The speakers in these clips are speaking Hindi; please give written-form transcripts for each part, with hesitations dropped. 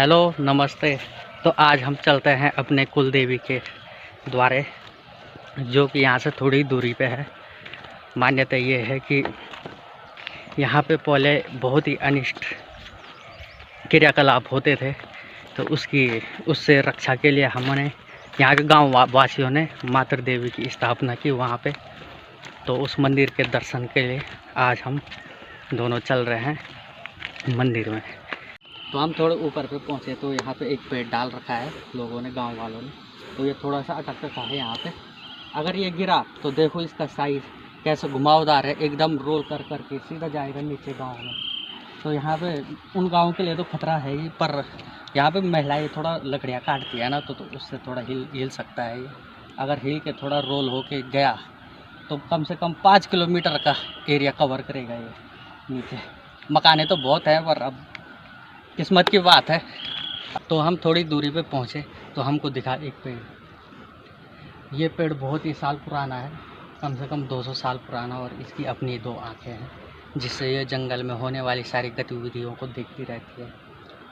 हेलो नमस्ते। तो आज हम चलते हैं अपने कुल देवी के द्वारे, जो कि यहाँ से थोड़ी दूरी पे है। मान्यता ये है कि यहाँ पे पहले बहुत ही अनिष्ट क्रियाकलाप होते थे, तो उससे रक्षा के लिए हमने यहाँ के गांव वासियों ने मातृ देवी की स्थापना की वहाँ पे। तो उस मंदिर के दर्शन के लिए आज हम दोनों चल रहे हैं मंदिर में। तो हम थोड़े ऊपर पे पहुँचे तो यहाँ पे एक पेड़ डाल रखा है लोगों ने, गांव वालों ने। तो ये थोड़ा सा अटक रखा है यहाँ पे। अगर ये गिरा तो देखो इसका साइज कैसे घुमावदार है, एकदम रोल कर करके सीधा जाएगा नीचे गांव में। तो यहाँ पे उन गाँव के लिए तो खतरा है ही, पर यहाँ पे महिलाएं थोड़ा लकड़ियाँ काटती है ना, तो उससे थोड़ा हिल सकता है ये। अगर हिल के थोड़ा रोल होके गया तो कम से कम 5 किलोमीटर का एरिया कवर करेगा ये नीचे। मकाने तो बहुत है, पर अब किस्मत की बात है। तो हम थोड़ी दूरी पे पहुँचे तो हमको दिखा एक पेड़। ये पेड़ बहुत ही साल पुराना है, कम से कम 200 साल पुराना, और इसकी अपनी 2 आँखें हैं, जिससे ये जंगल में होने वाली सारी गतिविधियों को देखती रहती है।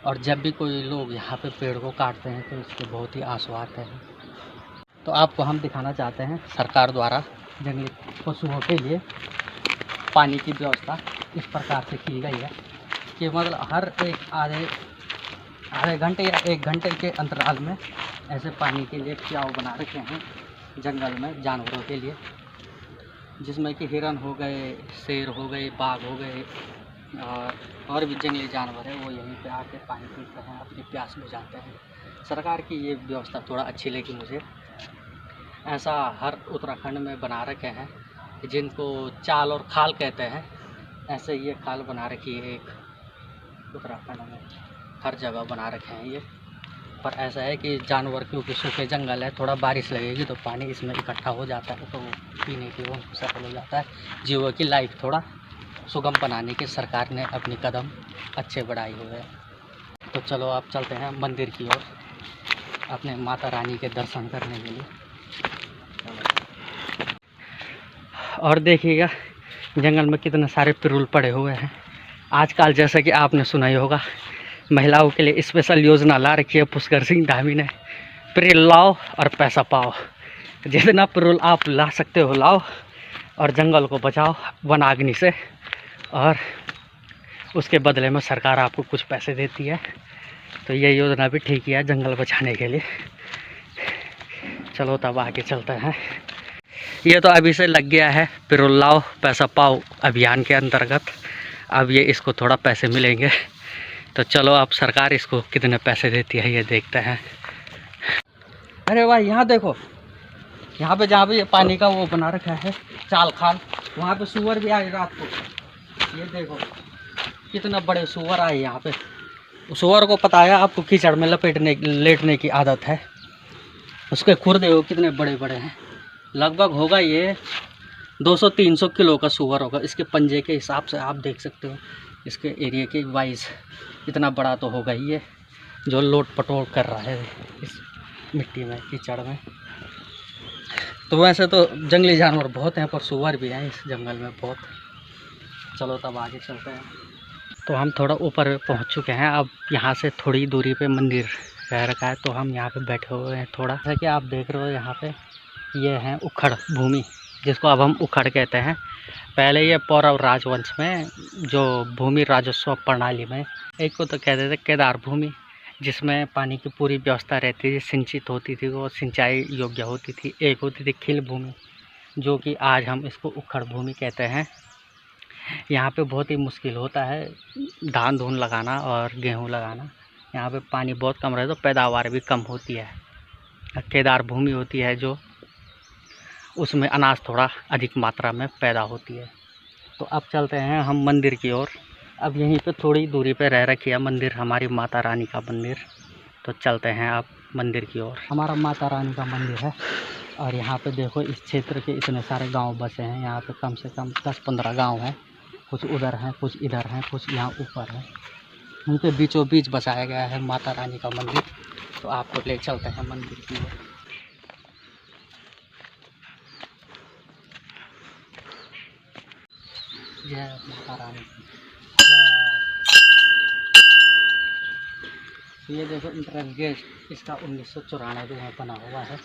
और जब भी कोई लोग यहाँ पे पेड़ को काटते हैं तो इसके बहुत ही आंसू आते हैं। तो आपको हम दिखाना चाहते हैं सरकार द्वारा जंगली पशुओं के लिए पानी की व्यवस्था इस प्रकार से की गई है कि मतलब हर एक आधे घंटे या 1 घंटे के अंतराल में ऐसे पानी के लिए प्याऊ बना रखे हैं जंगल में जानवरों के लिए, जिसमें कि हिरन हो गए, शेर हो गए, बाघ हो गए, और भी जंगली जानवर है, वो यहीं पे आके पानी पीते हैं, अपनी प्यास बुझाते हैं। सरकार की ये व्यवस्था थोड़ा अच्छी लगी मुझे। ऐसा हर उत्तराखंड में बना रखे हैं, जिनको चाल और खाल कहते हैं। ऐसे ये खाल बना रखी है एक उत्तराखंड में, हर जगह बना रखे हैं ये। पर ऐसा है कि जानवर, क्योंकि सूखे जंगल है, थोड़ा बारिश लगेगी तो पानी इसमें इकट्ठा हो जाता है, तो वो पीने के लिए उनको सरल हो जाता है। जीवों की लाइफ थोड़ा सुगम बनाने की सरकार ने अपनी कदम अच्छे बढ़ाए हुए हैं। तो चलो आप चलते हैं मंदिर की ओर अपने माता रानी के दर्शन करने के लिए। और देखिएगा जंगल में कितने सारे पिरूल पड़े हुए हैं। आजकल जैसा कि आपने सुना ही होगा, महिलाओं के लिए स्पेशल योजना ला रखी है पुष्कर सिंह धामी ने। पिरूल लाओ और पैसा पाओ। जितना पिरूल आप ला सकते हो लाओ, और जंगल को बचाओ वनाग्नि से, और उसके बदले में सरकार आपको कुछ पैसे देती है। तो ये योजना भी ठीक है जंगल बचाने के लिए। चलो तब आगे चलते हैं। ये तो अभी से लग गया है पिरूल लाओ पैसा पाओ अभियान के अंतर्गत। अब ये इसको थोड़ा पैसे मिलेंगे, तो चलो अब सरकार इसको कितने पैसे देती है ये देखते हैं। अरे भाई यहाँ देखो, यहाँ पे जहाँ पे ये पानी का वो बना रखा है चाल खाल, वहाँ पे सूअर भी आए रात को। ये देखो कितने बड़े सूअर आए यहाँ पे। सूअर को पता है आपको कीचड़ में लेटने की आदत है। उसके खुर देखो कितने बड़े बड़े हैं। लगभग होगा ये 200-300 किलो का सूअर होगा। इसके पंजे के हिसाब से आप देख सकते हो, इसके एरिया के वाइज इतना बड़ा तो होगा ही ये, जो लोट पटोल कर रहा है इस मिट्टी में, कीचड़ में। तो वैसे तो जंगली जानवर बहुत हैं, पर सूअर भी हैं इस जंगल में बहुत। चलो तब आगे चलते हैं। तो हम थोड़ा ऊपर पहुंच चुके हैं। अब यहाँ से थोड़ी दूरी पे मंदिर रह रखा है, तो हम यहाँ पे बैठे हुए हैं थोड़ा। जैसा कि आप देख रहे हो यहाँ पे ये है उखड़ भूमि, जिसको अब हम उखड़ कहते हैं। पहले ये पौरव राजवंश में जो भूमि राजस्व प्रणाली में एक को तो कहते थे केदार भूमि, जिसमें पानी की पूरी व्यवस्था रहती थी, सिंचित होती थी, वो सिंचाई योग्य होती थी। एक होती थी खिल भूमि, जो कि आज हम इसको उखड़ भूमि कहते हैं। यहाँ पे बहुत ही मुश्किल होता है धान धून लगाना और गेहूँ लगाना। यहाँ पे पानी बहुत कम रहे तो पैदावार भी कम होती है। केदार भूमि होती है जो, उसमें अनाज थोड़ा अधिक मात्रा में पैदा होती है। तो अब चलते हैं हम मंदिर की ओर। अब यहीं पे थोड़ी दूरी पे रह रखी है मंदिर, हमारी माता रानी का मंदिर। तो चलते हैं अब मंदिर की ओर। हमारा माता रानी का मंदिर है, और यहाँ पे देखो इस क्षेत्र के इतने सारे गांव बसे हैं। यहाँ पे कम से कम 10-15 गांव हैं। कुछ उधर हैं, कुछ इधर हैं, कुछ यहाँ ऊपर हैं। उनके बीचों बीच बसाया गया है माता रानी का मंदिर। तो आपको ले चलते हैं मंदिर की ओर। जय माता रानी। ये देखो इंट्रेंस गेट, इसका 1994 में बना हुआ है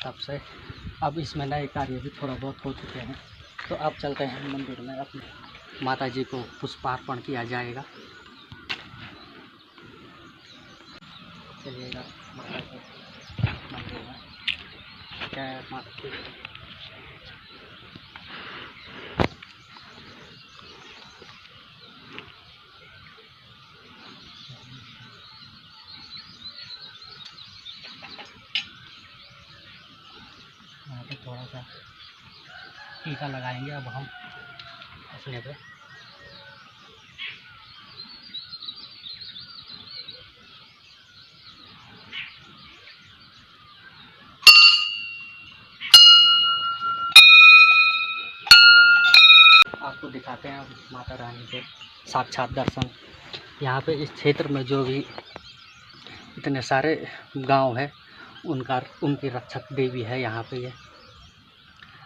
तब से। अब इसमें नए कार्य भी थोड़ा बहुत हो चुके हैं। तो अब चलते हैं मंदिर में, अपने माता जी को पुष्पार्पण किया जाएगा। चलिएगा माता जी मंदिर में। जय माता दी। यहाँ पे थोड़ा सा टीका लगाएंगे अब हम अपने पे। आपको दिखाते हैं माता रानी के साक्षात दर्शन। यहाँ पे इस क्षेत्र में जो भी इतने सारे गांव है उनकी रक्षक देवी है यहाँ पे। ये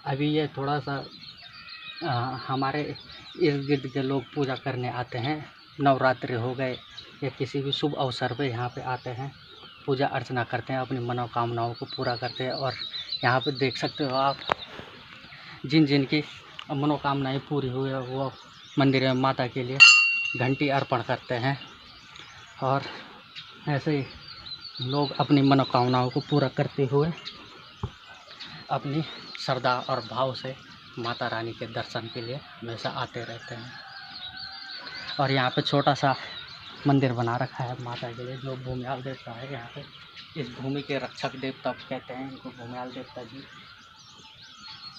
अभी ये थोड़ा सा हमारे इर्द गिर्द के लोग पूजा करने आते हैं। नवरात्रि हो गए या किसी भी शुभ अवसर पे यहाँ पे आते हैं, पूजा अर्चना करते हैं, अपनी मनोकामनाओं को पूरा करते हैं। और यहाँ पे देख सकते हो आप, जिन जिन की मनोकामनाएं पूरी हुई है वो मंदिर में माता के लिए घंटी अर्पण करते हैं। और ऐसे ही लोग अपनी मनोकामनाओं को पूरा करते हुए अपनी श्रद्धा और भाव से माता रानी के दर्शन के लिए हमेशा आते रहते हैं। और यहाँ पे छोटा सा मंदिर बना रखा है माता के लिए, जो भूमियाल देवता है यहाँ पे। इस भूमि के रक्षक देवता कहते हैं इनको, भूमियाल देवता जी।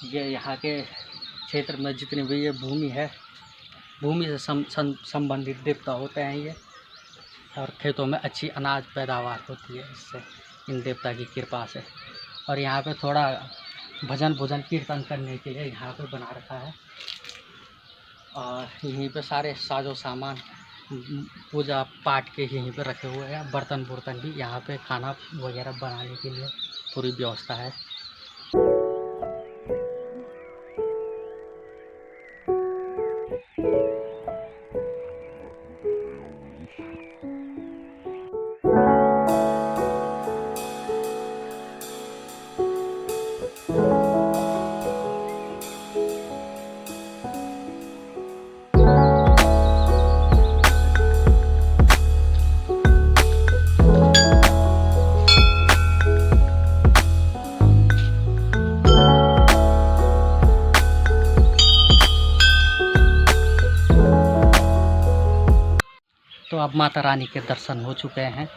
ये यहाँ के क्षेत्र में जितनी भी ये भूमि है, भूमि से संबंधित देवता होते हैं ये। और खेतों में अच्छी अनाज पैदावार होती है इससे, इन देवता की कृपा से। और यहाँ पे थोड़ा भजन भोजन कीर्तन करने के लिए यहाँ पे बना रखा है। और यहीं पे सारे साजो सामान पूजा पाठ के यहीं पे रखे हुए हैं। बर्तन बुर्तन भी यहाँ पे, खाना वगैरह बनाने के लिए पूरी व्यवस्था है। तो अब माता रानी के दर्शन हो चुके हैं।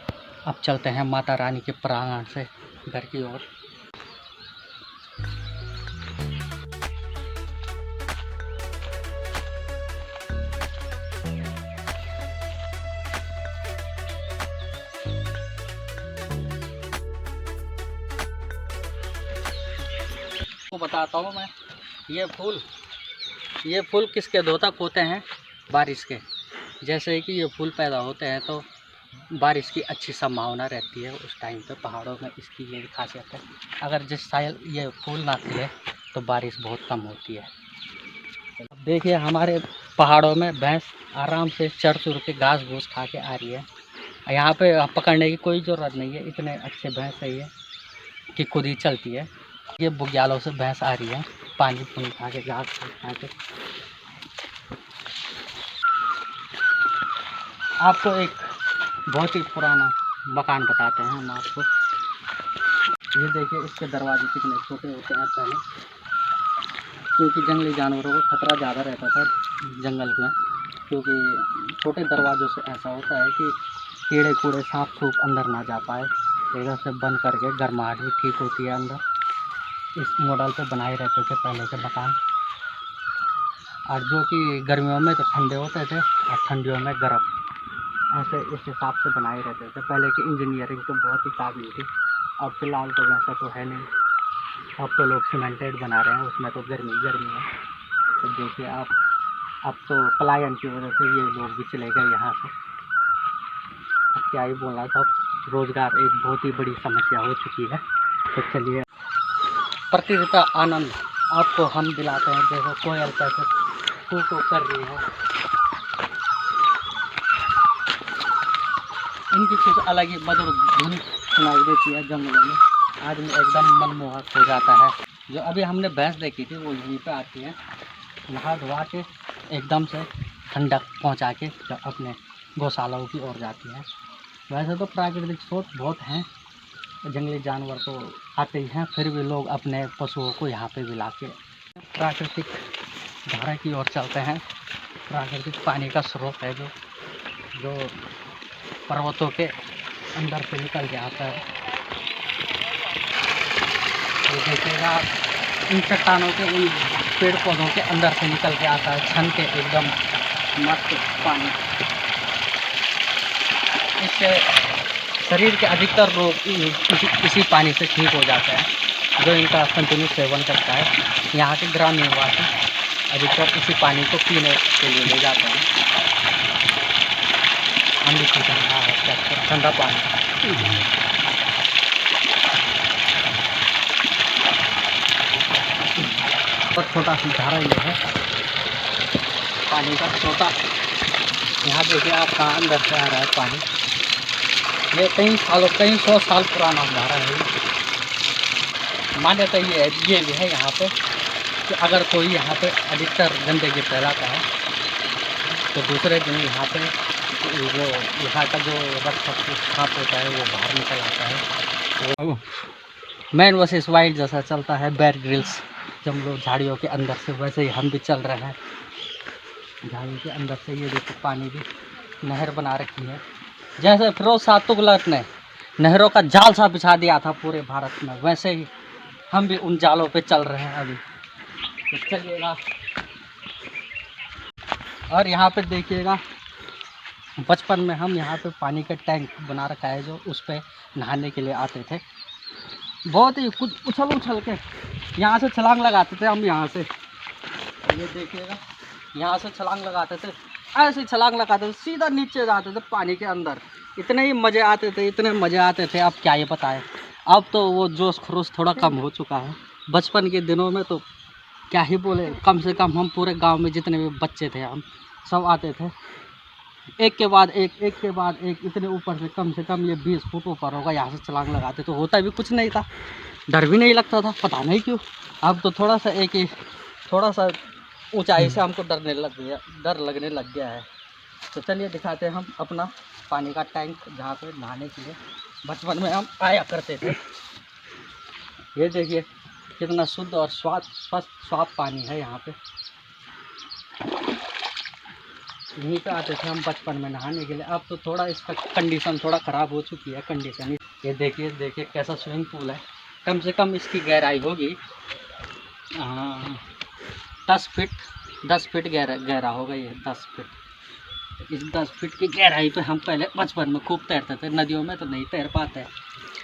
अब चलते हैं माता रानी के प्रांगण से घर की ओर। को बताता हूँ मैं, ये फूल किसके द्योतक होते हैं? बारिश के। जैसे कि ये फूल पैदा होते हैं तो बारिश की अच्छी संभावना रहती है उस टाइम पे पहाड़ों में। इसकी ये खासियत है, अगर जिस साल ये फूल ना खिले तो बारिश बहुत कम होती है। अब देखिए हमारे पहाड़ों में भैंस आराम से चर चुर के घास घूस खा के आ रही है। यहाँ पे पकड़ने की कोई ज़रूरत नहीं है, इतने अच्छे भैंस है ये कि खुद ही चलती है। ये बुग्यालों से भैंस आ रही है, पानी पुनी खा के, घास खा के। आपको एक बहुत ही पुराना मकान बताते हैं हम आपको। ये देखिए इसके दरवाजे कितने छोटे होते हैं पहले, क्योंकि जंगली जानवरों को खतरा ज़्यादा रहता था जंगल में। क्योंकि छोटे दरवाज़ों से ऐसा होता है कि कीड़े कूड़े सांप सूप अंदर ना जा पाए। इधर से बंद करके गर्माहट भी ठीक होती है अंदर। इस मॉडल पे बनाए रहते थे पहले के मकान। और जो कि गर्मियों में तो ठंडे होते थे और ठंडियों में गर्म, ऐसे इस हिसाब से बनाए रहते थे। पहले की इंजीनियरिंग तो बहुत ही काबिल थी। अब फ़िलहाल तो वैसा तो है नहीं, अब तो लोग सीमेंटेड बना रहे हैं, उसमें तो गर्मी है। तो देखिए आप, अब तो पलायन की वजह से ये लोग भी चले गए यहाँ से। अब क्या ही बोलना था, रोज़गार एक बहुत ही बड़ी समस्या हो चुकी है। तो चलिए प्रकृति का आनंद आपको हम दिलाते हैं। देखो कोयल कैसे कू कर रही है। इनकी कुछ अलग ही मधुर धुन सुनाई देती है जंगलों में। आदमी एकदम मनमोहक हो जाता है। जो अभी हमने भैंस देखी थी वो यहीं पे आती है, नहा धोवा के एकदम से ठंडक पहुंचा के जब अपने गौशालाओं की ओर जाती है। वैसे तो प्राकृतिक स्रोत बहुत हैं, जंगली जानवर तो आते ही हैं, फिर भी लोग अपने पशुओं को यहाँ पे भी ला के प्राकृतिक धारा की ओर चलते हैं। प्राकृतिक पानी का स्रोत है जो पर्वतों के अंदर से निकल के आता है। तो देखिएगा इन चट्टानों के, इन पेड़ पौधों के अंदर से निकल के आता है छन के एकदम मस्त पानी। इससे शरीर के अधिकतर रोग इसी पानी से ठीक हो जाता है, जो इनका कंटिन्यू सेवन करता है। यहाँ के ग्रामीण वासी अधिकतर इसी पानी को पीने के लिए ले जाते हैं। हम भी पीते हैं ठंडा पानी। और छोटा सी धारा ये है पानी का छोटा। यहाँ देखिए आप कहाँ अंदर से आ रहा है पानी। ये कई सौ साल पुराना धारा है। मान्यता ये भी है यहाँ पे कि अगर कोई यहाँ पे अधिकतर गंदगी फैलाता है तो दूसरे दिन यहाँ पे वो यहाँ का जो रक्त साफ होता है वो बाहर निकल आता है। मैन वर्सेस वाइल्ड जैसा चलता है बेयर ग्रिल्स जंगलों झाड़ियों के अंदर से, वैसे ही हम भी चल रहे हैं झाड़ियों के अंदर से। ये देखिए पानी भी नहर बना रखी है, जैसे फिरोज शाह तुगलक ने नहरों का जाल सा बिछा दिया था पूरे भारत में, वैसे ही हम भी उन जालों पे चल रहे हैं अभी। तो चलिएगा। और यहाँ पे देखिएगा बचपन में हम यहाँ पे पानी का टैंक बना रखा है, जो उस पर नहाने के लिए आते थे। बहुत ही कुछ उछल के यहाँ से छलांग लगाते थे हम। यहाँ से ये देखिएगा, यहाँ से छलांग लगाते थे, ऐसे छलांग लगाते थे, सीधा नीचे जाते थे पानी के अंदर। इतने ही मज़े आते थे, इतने मज़े आते थे, अब क्या ये बताएं। अब तो वो जोश खरोश थोड़ा कम हो चुका है। बचपन के दिनों में तो क्या ही बोले, कम से कम हम पूरे गांव में जितने भी बच्चे थे हम सब आते थे, एक के बाद एक इतने ऊपर से कम ये 20 फुट ऊपर होगा, यहाँ से छलांग लगाते तो होता भी कुछ नहीं था, डर भी नहीं लगता था, पता नहीं क्यों। अब तो थोड़ा सा ऊंचाई से हमको डर लगने लग गया है। तो चलिए दिखाते हैं हम अपना पानी का टैंक, जहाँ पे नहाने के लिए बचपन में हम आया करते थे। ये देखिए कितना शुद्ध और साफ पानी है यहाँ पे। यहीं पे आते थे हम बचपन में नहाने के लिए। अब तो थोड़ा इसका कंडीशन थोड़ा ख़राब हो चुकी है कंडीशन। ये देखिए कैसा स्विमिंग पूल है। कम से कम इसकी गहराई होगी 10 फीट गहरा होगा ये 10 फीट। इस 10 फीट की गहराई पे हम पहले बचपन में खूब तैरते थे। नदियों में तो नहीं तैर पाते,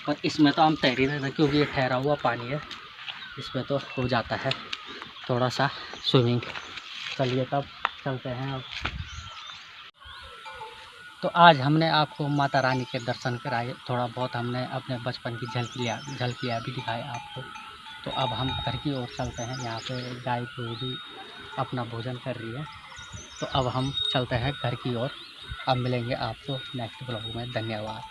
पर इसमें तो हम तैर ही रहे थे क्योंकि ये ठहरा हुआ पानी है, इसमें तो हो जाता है थोड़ा सा स्विमिंग। चलिए तब चलते हैं अब। तो आज हमने आपको माता रानी के दर्शन कराए, थोड़ा बहुत हमने अपने बचपन की झलकियाँ भी दिखाए आपको। तो अब हम घर की ओर चलते हैं। यहाँ पे गाय को भी अपना भोजन कर रही है, तो अब हम चलते हैं घर की ओर। अब मिलेंगे आपको नेक्स्ट ब्लॉग में। धन्यवाद।